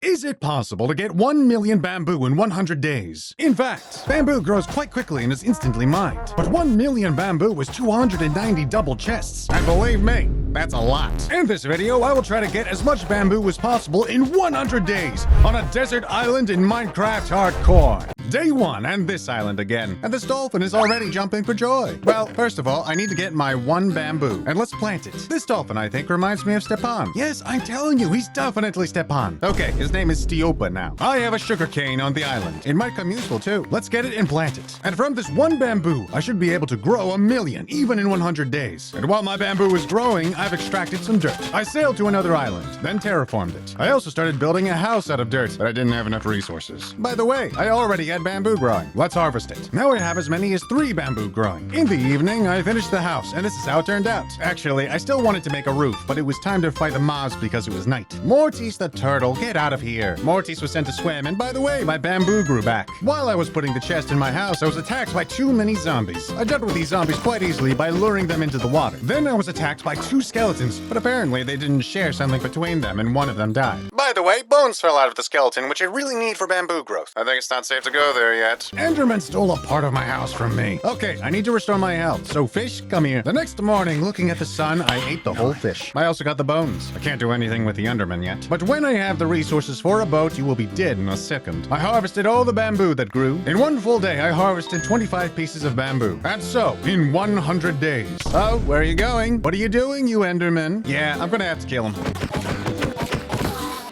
Is it possible to get 1 million bamboo in 100 days? In fact, bamboo grows quite quickly and is instantly mined. But 1 million bamboo was 290 double chests. And believe me, that's a lot. In this video, I will try to get as much bamboo as possible in 100 days on a desert island in Minecraft Hardcore. Day 1, and this island again. And this dolphin is already jumping for joy. Well, first of all, I need to get my 1 bamboo, and let's plant it. This dolphin, I think, reminds me of Stepan. Yes, I'm telling you, he's definitely Stepan. Okay, his name is Stiopa now. I have a sugarcane on the island. It might come useful too. Let's get it and plant it. And from this 1 bamboo, I should be able to grow 1 million, even in 100 days. And while my bamboo is growing, I've extracted some dirt. I sailed to another island, then terraformed it. I also started building a house out of dirt, but I didn't have enough resources. By the way, I already had bamboo growing. Let's harvest it. Now I have as many as 3 bamboo growing. In the evening, I finished the house, and this is how it turned out. Actually, I still wanted to make a roof, but it was time to fight the mobs because it was night. Mortis the turtle, get out of here. Mortis was sent to swim, and by the way, my bamboo grew back. While I was putting the chest in my house, I was attacked by 2 mini zombies. I dealt with these zombies quite easily by luring them into the water. Then I was attacked by 2 skeletons, but apparently they didn't share something between them, and one of them died. By the way, bones fell out of the skeleton, which I really need for bamboo growth. I think it's not safe to go there yet. Enderman stole a part of my house from me. Okay, I need to restore my health, so fish, come here. The next morning, looking at the sun, I ate the whole fish. I also got the bones. I can't do anything with the Enderman yet. But when I have the resources for a boat, you will be dead in a second. I harvested all the bamboo that grew. In 1 full day, I harvested 25 pieces of bamboo. And so, in 100 days. Oh, where are you going? What are you doing, you Enderman? Yeah, I'm gonna have to kill him.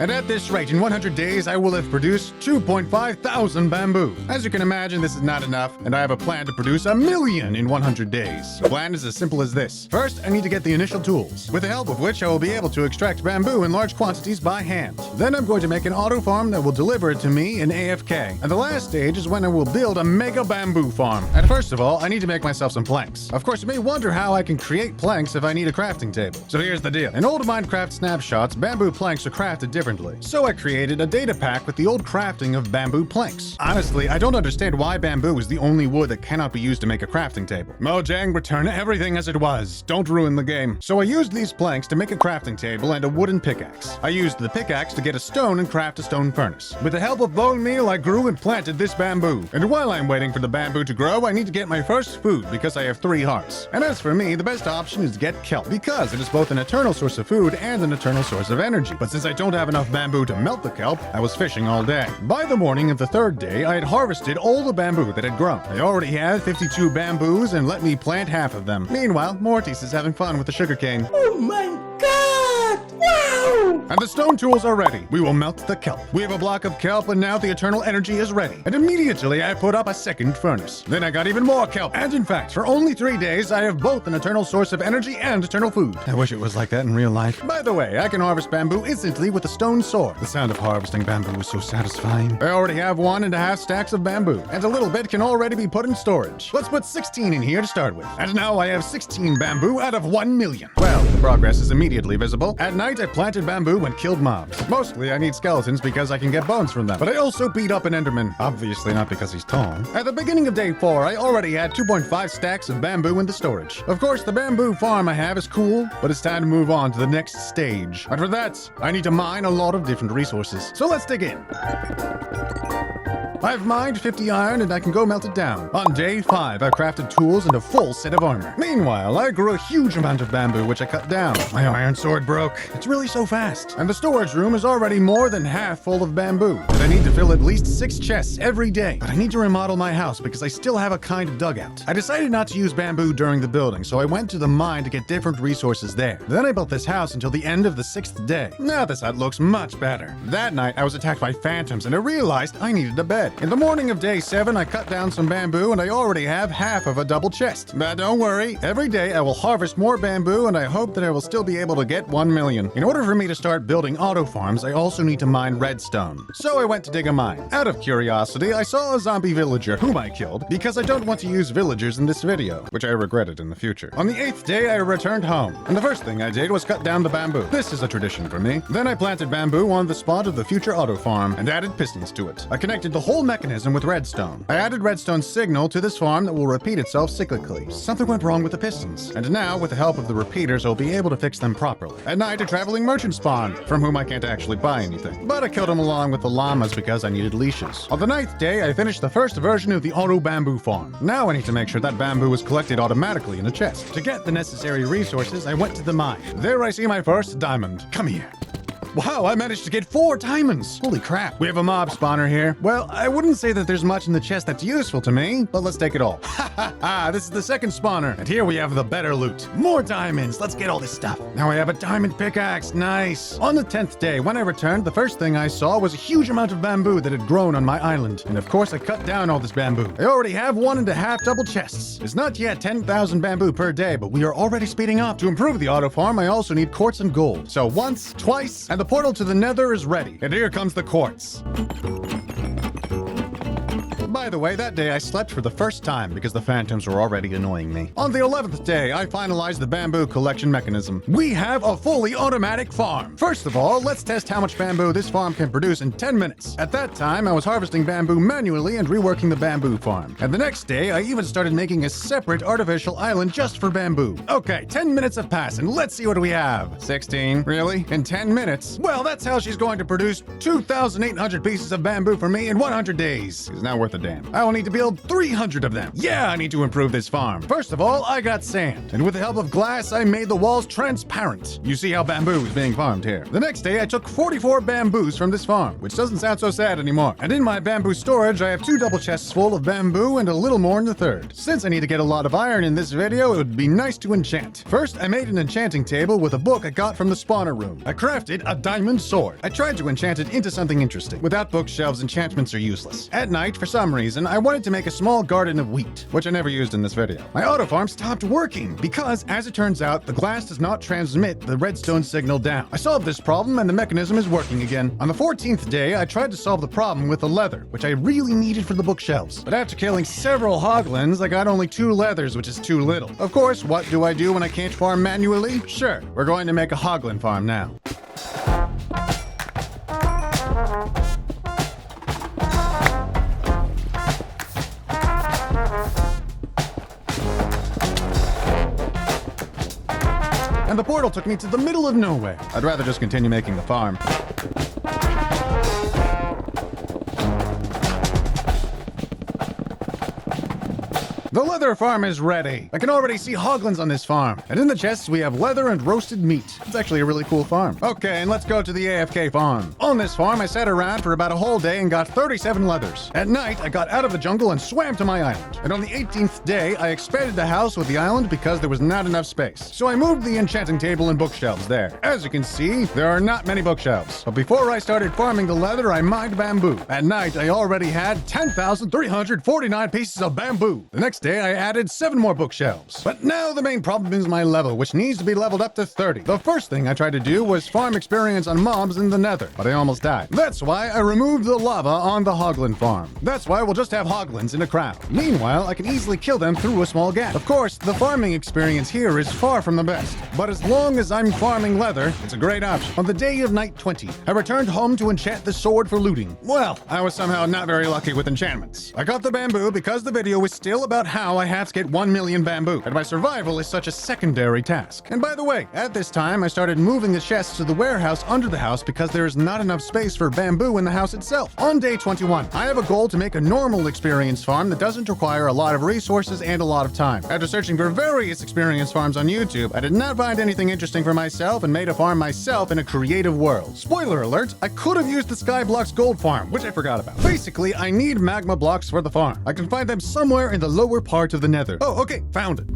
And at this rate, in 100 days, I will have produced 2.5 thousand bamboo. As you can imagine, this is not enough, and I have a plan to produce 1 million in 100 days. The plan is as simple as this. First, I need to get the initial tools, with the help of which I will be able to extract bamboo in large quantities by hand. Then I'm going to make an auto farm that will deliver it to me in AFK. And the last stage is when I will build a mega bamboo farm. And first of all, I need to make myself some planks. Of course, you may wonder how I can create planks if I need a crafting table. So here's the deal. In old Minecraft snapshots, bamboo planks are crafted differently. So I created a data pack with the old crafting of bamboo planks. Honestly, I don't understand why bamboo is the only wood that cannot be used to make a crafting table. Mojang, return everything as it was. Don't ruin the game. So I used these planks to make a crafting table and a wooden pickaxe. I used the pickaxe to get a stone and craft a stone furnace. With the help of bone meal, I grew and planted this bamboo. And while I'm waiting for the bamboo to grow, I need to get my first food because I have 3 hearts. And as for me, the best option is to get kelp because it is both an eternal source of food and an eternal source of energy. But since I don't have enough bamboo to melt the kelp, I was fishing all day. By the morning of the 3rd day, I had harvested all the bamboo that had grown. I already had 52 bamboos and let me plant half of them. Meanwhile, Mortis is having fun with the sugarcane. Oh my god! Wow! And the stone tools are ready. We will melt the kelp. We have a block of kelp and now the eternal energy is ready. And immediately I put up a second furnace. Then I got even more kelp. And in fact, for only 3 days, I have both an eternal source of energy and eternal food. I wish it was like that in real life. By the way, I can harvest bamboo instantly with a stone sword. The sound of harvesting bamboo is so satisfying. I already have 1.5 stacks of bamboo. And a little bit can already be put in storage. Let's put 16 in here to start with. And now I have 16 bamboo out of 1 million. Well, the progress is immediately visible. At night, I planted bamboo and killed mobs. Mostly, I need skeletons because I can get bones from them. But I also beat up an Enderman. Obviously not because he's tall. At the beginning of day 4, I already had 2.5 stacks of bamboo in the storage. Of course, the bamboo farm I have is cool, but it's time to move on to the next stage. And for that, I need to mine a lot of different resources. So let's dig in. I've mined 50 iron and I can go melt it down. On day 5, I crafted tools and a full set of armor. Meanwhile, I grew a huge amount of bamboo which I cut down. My iron sword broke. It's really so fast. And the storage room is already more than half full of bamboo. And I need to fill at least 6 chests every day. But I need to remodel my house because I still have a kind of dugout. I decided not to use bamboo during the building, so I went to the mine to get different resources there. Then I built this house until the end of the 6th day. Now this hut looks much better. That night, I was attacked by phantoms and I realized I needed a bed. In the morning of day 7, I cut down some bamboo and I already have half of a double chest. But don't worry, every day I will harvest more bamboo and I hope that I will still be able to get 1 million. In order for me to start building auto farms, I also need to mine redstone. So I went to dig a mine. Out of curiosity, I saw a zombie villager whom I killed because I don't want to use villagers in this video, which I regretted in the future. On the 8th day, I returned home, and the first thing I did was cut down the bamboo. This is a tradition for me. Then I planted bamboo on the spot of the future auto farm and added pistons to it. I connected the whole whole mechanism with redstone. I added redstone signal to this farm that will repeat itself cyclically. Something went wrong with the pistons, and now, with the help of the repeaters, I'll be able to fix them properly. At night, a traveling merchant spawned, from whom I can't actually buy anything. But I killed him along with the llamas because I needed leashes. On the 9th day, I finished the first version of the auto bamboo farm. Now I need to make sure that bamboo is collected automatically in a chest. To get the necessary resources, I went to the mine. There I see my first diamond. Come here. Wow, I managed to get 4 diamonds! Holy crap. We have a mob spawner here. Well, I wouldn't say that there's much in the chest that's useful to me, but let's take it all. Ha ha ha, this is the second spawner. And here we have the better loot. More diamonds, let's get all this stuff. Now I have a diamond pickaxe, nice. On the 10th day, when I returned, the first thing I saw was a huge amount of bamboo that had grown on my island. And of course I cut down all this bamboo. I already have 1.5 double chests. It's not yet 10,000 bamboo per day, but we are already speeding up. To improve the auto farm, I also need quartz and gold. So once, twice, and the portal to the nether is ready. And here comes the quartz. By the way, that day I slept for the first time because the phantoms were already annoying me. On the 11th day, I finalized the bamboo collection mechanism. We have a fully automatic farm. First of all, let's test how much bamboo this farm can produce in 10 minutes. At that time, I was harvesting bamboo manually and reworking the bamboo farm. And the next day, I even started making a separate artificial island just for bamboo. Okay, 10 minutes have passed and let's see what we have. 16? Really? In 10 minutes? Well, that's how she's going to produce 2,800 pieces of bamboo for me in 100 days. It's not worth a damn. I will need to build 300 of them. Yeah, I need to improve this farm. First of all, I got sand. And with the help of glass, I made the walls transparent. You see how bamboo is being farmed here. The next day, I took 44 bamboos from this farm, which doesn't sound so sad anymore. And in my bamboo storage, I have 2 double chests full of bamboo and a little more in the third. Since I need to get a lot of iron in this video, it would be nice to enchant. First, I made an enchanting table with a book I got from the spawner room. I crafted a diamond sword. I tried to enchant it into something interesting. Without bookshelves, enchantments are useless. At night, for some reason, I wanted to make a small garden of wheat, which I never used in this video. My auto farm stopped working because, as it turns out, the glass does not transmit the redstone signal down. I solved this problem and the mechanism is working again. On the 14th day, I tried to solve the problem with the leather, which I really needed for the bookshelves. But after killing several hoglins, I got only 2 leathers, which is too little. Of course, what do I do when I can't farm manually? Sure, we're going to make a hoglin farm now. And the portal took me to the middle of nowhere. I'd rather just continue making the farm. The leather farm is ready. I can already see hoglins on this farm. And in the chests, we have leather and roasted meat. It's actually a really cool farm. Okay, and let's go to the AFK farm. On this farm, I sat around for about a whole day and got 37 leathers. At night, I got out of the jungle and swam to my island. And on the 18th day, I expanded the house with the island because there was not enough space. So I moved the enchanting table and bookshelves there. As you can see, there are not many bookshelves. But before I started farming the leather, I mined bamboo. At night, I already had 10,349 pieces of bamboo. The next day, I added 7 more bookshelves. But now the main problem is my level, which needs to be leveled up to 30. The first thing I tried to do was farm experience on mobs in the nether, but I almost died. That's why I removed the lava on the hoglin farm. That's why we'll just have hoglins in a crowd. Meanwhile, I can easily kill them through a small gap. Of course, the farming experience here is far from the best, but as long as I'm farming leather, it's a great option. On the day of night 20, I returned home to enchant the sword for looting. Well, I was somehow not very lucky with enchantments. I got the bamboo because the video was still about how I have to get 1 million bamboo, and my survival is such a secondary task. And by the way, at this time, I started moving the chests to the warehouse under the house because there is not enough space for bamboo in the house itself. On day 21, I have a goal to make a normal experience farm that doesn't require a lot of resources and a lot of time. After searching for various experience farms on YouTube, I did not find anything interesting for myself and made a farm myself in a creative world. Spoiler alert, I could have used the Skyblocks gold farm, which I forgot about. Basically, I need magma blocks for the farm. I can find them somewhere in the lower part of the nether. Oh, okay, found it.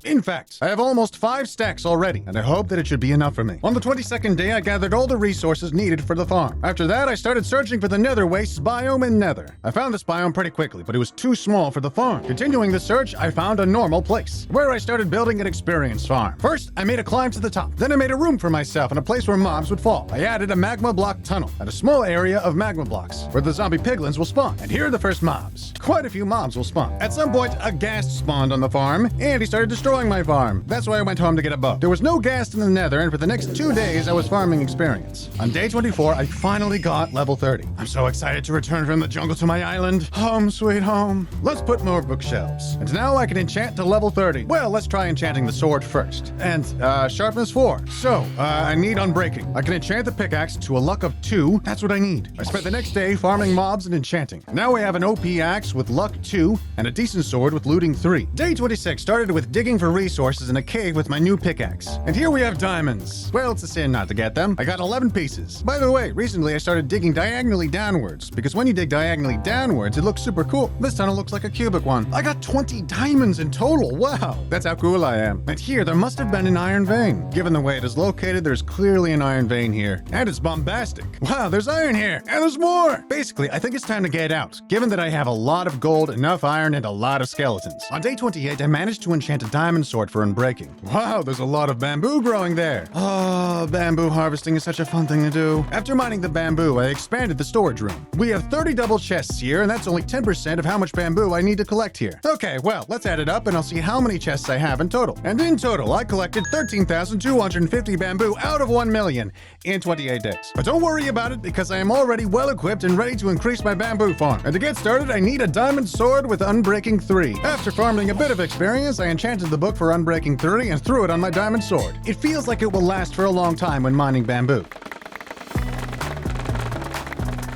In fact, I have almost 5 stacks already, and I hope that it should be enough for me. On the 22nd day, I gathered all the resources needed for the farm. After that, I started searching for the nether wastes biome in nether. I found this biome pretty quickly, but it was too small for the farm. Continuing the search, I found a normal place, where I started building an experience farm. First, I made a climb to the top. Then I made a room for myself and a place where mobs would fall. I added a magma block tunnel and a small area of magma blocks, where the zombie piglins will spawn. And here are the first mobs. Quite a few mobs will spawn. At some point, a ghast spawned on the farm, and he started destroying enjoying my farm. That's why I went home to get a bow. There was no ghast in the nether, and for the next 2 days, I was farming experience. On day 24, I finally got level 30. I'm so excited to return from the jungle to my island. Home, sweet home. Let's put more bookshelves. And now I can enchant to level 30. Well, let's try enchanting the sword first. And, sharpness 4. So, I need unbreaking. I can enchant the pickaxe to a luck of 2. That's what I need. I spent the next day farming mobs and enchanting. Now I have an OP axe with luck 2 and a decent sword with looting 3. Day 26 started with digging for resources in a cave with my new pickaxe. And here we have diamonds. Well, it's a sin not to get them. I got 11 pieces. By the way, recently I started digging diagonally downwards, because when you dig diagonally downwards, it looks super cool. This tunnel looks like a cubic one. I got 20 diamonds in total. Wow, that's how cool I am. And here, there must have been an iron vein. Given the way it is located, there's clearly an iron vein here. And it's bombastic. Wow, there's iron here. And there's more. Basically, I think it's time to get out, given that I have a lot of gold, enough iron, and a lot of skeletons. On day 28, I managed to enchant a diamond sword for unbreaking. Wow, there's a lot of bamboo growing there. Oh, bamboo harvesting is such a fun thing to do. After mining the bamboo, I expanded the storage room. We have 30 double chests here, and that's only 10% of how much bamboo I need to collect here. Okay, well, let's add it up and I'll see how many chests I have in total. And in total, I collected 13,250 bamboo out of 1 million in 28 days. But don't worry about it, because I am already well equipped and ready to increase my bamboo farm. And to get started, I need a diamond sword with unbreaking 3. After farming a bit of experience, I enchanted the book for unbreaking 3 and threw it on my diamond sword. It feels like it will last for a long time when mining bamboo.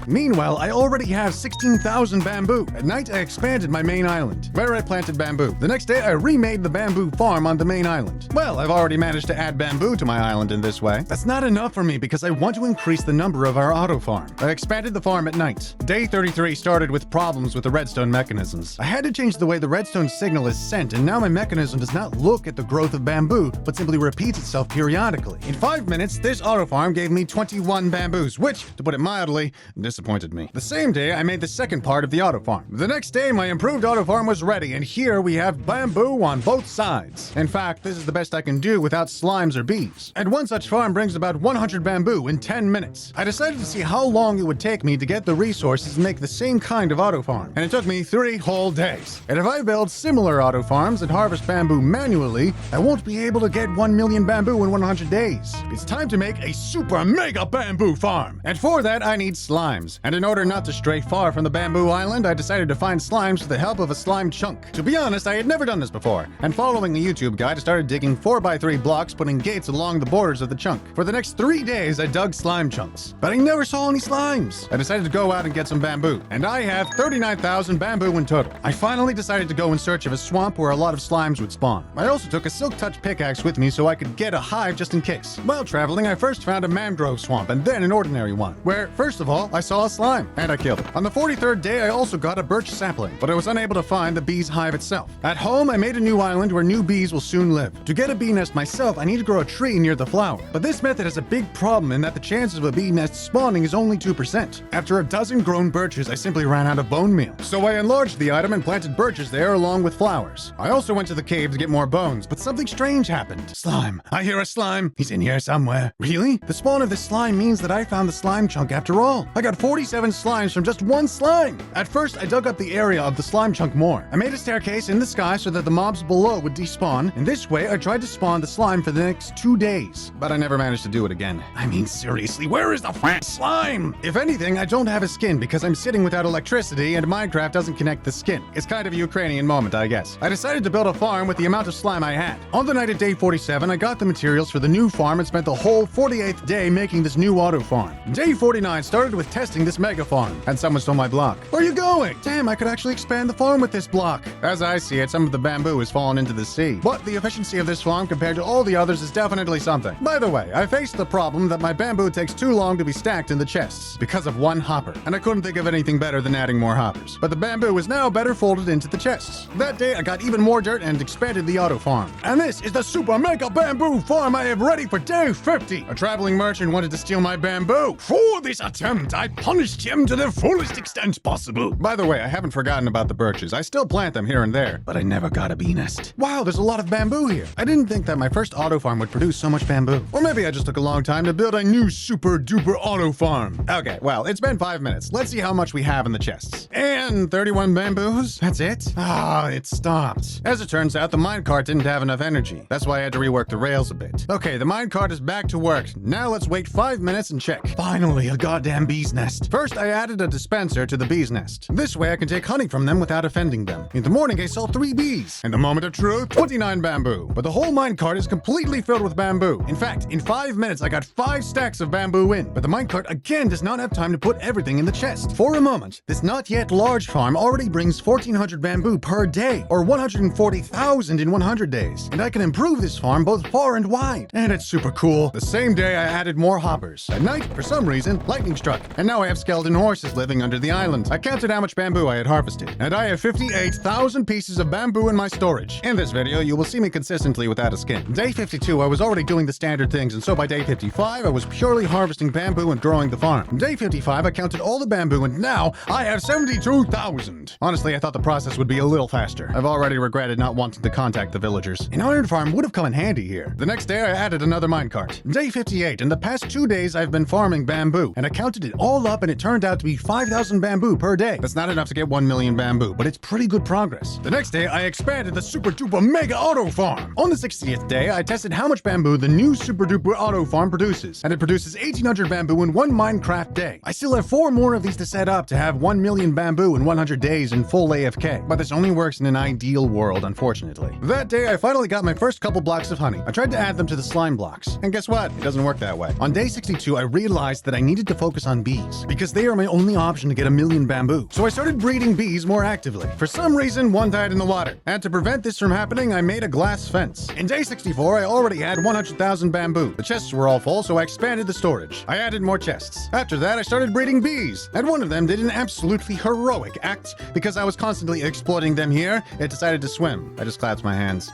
Meanwhile, I already have 16,000 bamboo. At night, I expanded my main island, where I planted bamboo. The next day, I remade the bamboo farm on the main island. Well, I've already managed to add bamboo to my island in this way. That's not enough for me, because I want to increase the number of our auto farm. I expanded the farm at night. Day 33 started with problems with the redstone mechanisms. I had to change the way the redstone signal is sent, and now my mechanism does not look at the growth of bamboo, but simply repeats itself periodically. In 5 minutes, this auto farm gave me 21 bamboos, which, to put it mildly, disappointed me. The same day, I made the second part of the auto farm. The next day, my improved auto farm was ready, and here we have bamboo on both sides. In fact, this is the best I can do without slimes or bees. And one such farm brings about 100 bamboo in 10 minutes. I decided to see how long it would take me to get the resources and make the same kind of auto farm. And it took me 3 whole days. And if I build similar auto farms and harvest bamboo manually, I won't be able to get 1 million bamboo in 100 days. It's time to make a super mega bamboo farm. And for that, I need slimes. And in order not to stray far from the bamboo island, I decided to find slimes with the help of a slime chunk. To be honest, I had never done this before, and following a YouTube guide, I started digging 4x3 blocks, putting gates along the borders of the chunk. For the next 3 days, I dug slime chunks, but I never saw any slimes. I decided to go out and get some bamboo, and I have 39,000 bamboo in total. I finally decided to go in search of a swamp where a lot of slimes would spawn. I also took a silk touch pickaxe with me so I could get a hive just in case. While traveling, I first found a mangrove swamp and then an ordinary one, where, first of all, I saw a slime, and I killed it. On the 43rd day, I also got a birch sapling, but I was unable to find the bee's hive itself. At home, I made a new island where new bees will soon live. To get a bee nest myself, I need to grow a tree near the flower. But this method has a big problem in that the chances of a bee nest spawning is only 2%. After a dozen grown birches, I simply ran out of bone meal. So I enlarged the item and planted birches there along with flowers. I also went to the cave to get more bones, but something strange happened. Slime. I hear a slime. He's in here somewhere. Really? The spawn of this slime means that I found the slime chunk after all. I got 47 slimes from just one slime. At first, I dug up the area of the slime chunk more. I made a staircase in the sky so that the mobs below would despawn. In this way, I tried to spawn the slime for the next 2 days, but I never managed to do it again. I mean, seriously, where is the slime? If anything, I don't have a skin because I'm sitting without electricity and Minecraft doesn't connect the skin. It's kind of a Ukrainian moment, I guess. I decided to build a farm with the amount of slime I had. On the night of day 47, I got the materials for the new farm and spent the whole 48th day making this new auto farm. Day 49 started with testing this mega farm, and someone stole my block. Where are you going? Damn, I could actually expand the farm with this block. As I see it, some of the bamboo has fallen into the sea. But the efficiency of this farm compared to all the others is definitely something. By the way, I faced the problem that my bamboo takes too long to be stacked in the chests because of one hopper, and I couldn't think of anything better than adding more hoppers. But the bamboo is now better folded into the chests. That day, I got even more dirt and expanded the auto farm. And this is the super mega bamboo farm I have ready for day 50. A traveling merchant wanted to steal my bamboo. For this attempt, I punished him to the fullest extent possible. By the way, I haven't forgotten about the birches. I still plant them here and there, but I never got a bee nest. Wow, there's a lot of bamboo here. I didn't think that my first auto farm would produce so much bamboo. Or maybe I just took a long time to build a new super duper auto farm. Okay, well, it's been 5 minutes. Let's see how much we have in the chests. And 31 bamboos? That's it? Ah, it stopped. As it turns out, the minecart didn't have enough energy. That's why I had to rework the rails a bit. Okay, the minecart is back to work. Now let's wait 5 minutes and check. Finally, a goddamn bee's nest. First, I added a dispenser to the bee's nest. This way I can take honey from them without offending them. In the morning, I saw 3 bees. In the moment of truth, 29 bamboo. But the whole minecart is completely filled with bamboo. In fact, in 5 minutes, I got 5 stacks of bamboo in. But the minecart again does not have time to put everything in the chest. For a moment, this not yet large farm already brings 1,400 bamboo per day, or 140,000 in 100 days. And I can improve this farm both far and wide. And it's super cool. The same day, I added more hoppers. At night, for some reason, lightning struck. And now I have skeleton horses living under the island. I counted how much bamboo I had harvested. And I have 58,000 pieces of bamboo in my storage. In this video, you will see me consistently without a skin. Day 52, I was already doing the standard things, and so by day 55, I was purely harvesting bamboo and growing the farm. Day 55, I counted all the bamboo, and now I have 72,000. Honestly, I thought the process would be a little faster. I've already regretted not wanting to contact the villagers. An iron farm would have come in handy here. The next day, I added another minecart. Day 58, in the past 2 days, I've been farming bamboo, and I counted it all up, and it turned out to be 5,000 bamboo per day. That's not enough to get 1 million bamboo, but it's pretty good progress. The next day, I expanded the super duper mega auto farm. On the 60th day, I tested how much bamboo the new super duper auto farm produces, and it produces 1,800 bamboo in 1 Minecraft day. I still have 4 more of these to set up to have 1 million bamboo in 100 days in full AFK, but this only works in an ideal world, unfortunately. That day, I finally got my first couple blocks of honey. I tried to add them to the slime blocks, and guess what? It doesn't work that way. On day 62, I realized that I needed to focus on bees, because they are my only option to get 1 million bamboo. So I started breeding bees more actively. For some reason, one died in the water, and to prevent this from happening, I made a glass fence. In day 64, I already had 100,000 bamboo. The chests were all full, so I expanded the storage. I added more chests. After that, I started breeding bees, and one of them did an absolutely heroic act. Because I was constantly exploiting them here, it decided to swim. I just clapped my hands.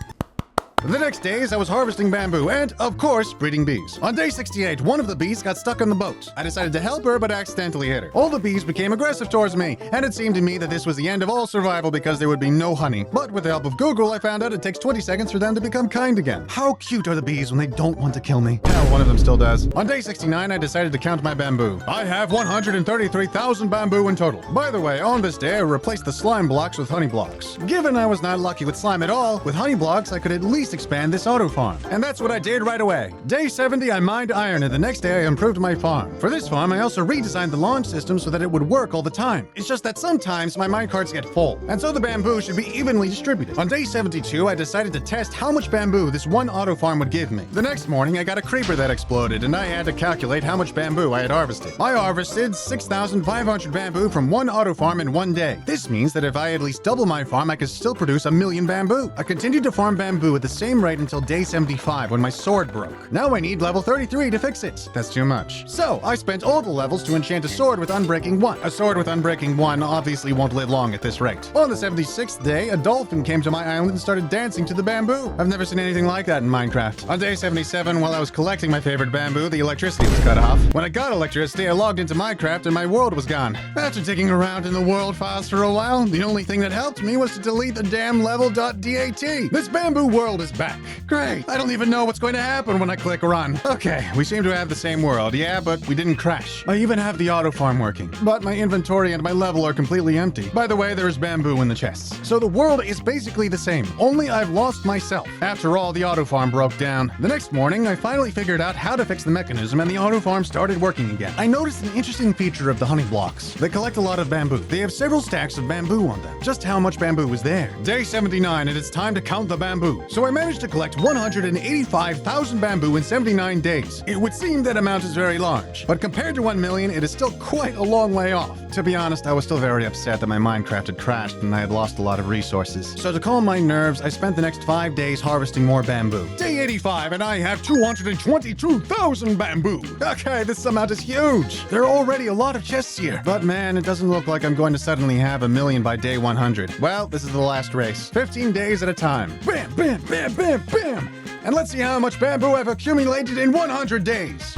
The next days, I was harvesting bamboo and, of course, breeding bees. On day 68, one of the bees got stuck on the boat. I decided to help her, but accidentally hit her. All the bees became aggressive towards me, and it seemed to me that this was the end of all survival because there would be no honey. But with the help of Google, I found out it takes 20 seconds for them to become kind again. How cute are the bees when they don't want to kill me? Hell, one of them still does. On day 69, I decided to count my bamboo. I have 133,000 bamboo in total. By the way, on this day, I replaced the slime blocks with honey blocks. Given I was not lucky with slime at all, with honey blocks, I could at least expand this auto farm. And that's what I did right away. Day 70, I mined iron, and the next day I improved my farm. For this farm, I also redesigned the launch system so that it would work all the time. It's just that sometimes my minecarts get full, and so the bamboo should be evenly distributed. On day 72, I decided to test how much bamboo this one auto farm would give me. The next morning, I got a creeper that exploded, and I had to calculate how much bamboo I had harvested. I harvested 6,500 bamboo from one auto farm in 1 day. This means that if I at least double my farm, I could still produce 1 million bamboo. I continued to farm bamboo at the same rate until day 75 when my sword broke. Now I need level 33 to fix it. That's too much. So I spent all the levels to enchant a sword with Unbreaking 1. A sword with Unbreaking 1 obviously won't live long at this rate. On the 76th day, a dolphin came to my island and started dancing to the bamboo. I've never seen anything like that in Minecraft. On day 77, while I was collecting my favorite bamboo, the electricity was cut off. When I got electricity, I logged into Minecraft and my world was gone. After digging around in the world files for a while, the only thing that helped me was to delete the damn level.dat. This bamboo world is back. Great. I don't even know what's going to happen when I click run. Okay, we seem to have the same world, yeah, but we didn't crash. I even have the auto farm working, but my inventory and my level are completely empty. By the way, there's bamboo in the chests. So the world is basically the same, only I've lost myself. After all, the auto farm broke down. The next morning, I finally figured out how to fix the mechanism and the auto farm started working again. I noticed an interesting feature of the honey blocks. They collect a lot of bamboo. They have several stacks of bamboo on them. Just how much bamboo is there? Day 79, and it's time to count the bamboo. So I managed to collect 185,000 bamboo in 79 days. It would seem that amount is very large, but compared to 1 million, it is still quite a long way off. To be honest, I was still very upset that my Minecraft had crashed and I had lost a lot of resources. So to calm my nerves, I spent the next 5 days harvesting more bamboo. Day 85, and I have 222,000 bamboo. Okay, this amount is huge. There are already a lot of chests here, but man, it doesn't look like I'm going to suddenly have 1 million by day 100. Well, this is the last race. 15 days at a time. Bam, bam, bam, bam, bam. And let's see how much bamboo I've accumulated in 100 days.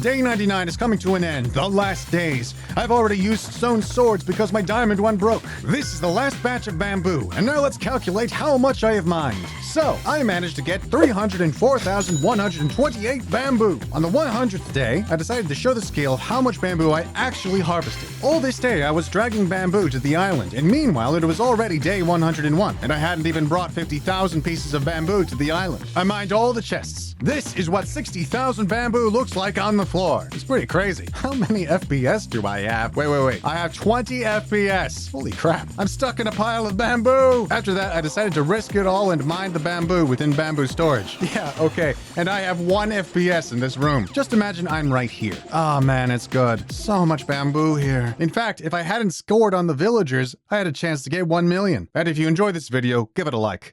Day 99 is coming to an end, the last days. I've already used stone swords because my diamond one broke. This is the last batch of bamboo, and now let's calculate how much I have mined. So, I managed to get 304,128 bamboo. On the 100th day, I decided to show the scale of how much bamboo I actually harvested. All this day, I was dragging bamboo to the island, and meanwhile, it was already day 101, and I hadn't even brought 50,000 pieces of bamboo to the island. I mined all the chests. This is what 60,000 bamboo looks like on the floor. It's pretty crazy. How many FPS do I have? Wait. I have 20 FPS. Holy crap. I'm stuck in a pile of bamboo. After that, I decided to risk it all and mine the bamboo within bamboo storage. Yeah, okay. And I have 1 FPS in this room. Just imagine I'm right here. Oh man, it's good. So much bamboo here. In fact, if I hadn't scored on the villagers, I had a chance to get 1 million. And if you enjoyed this video, give it a like.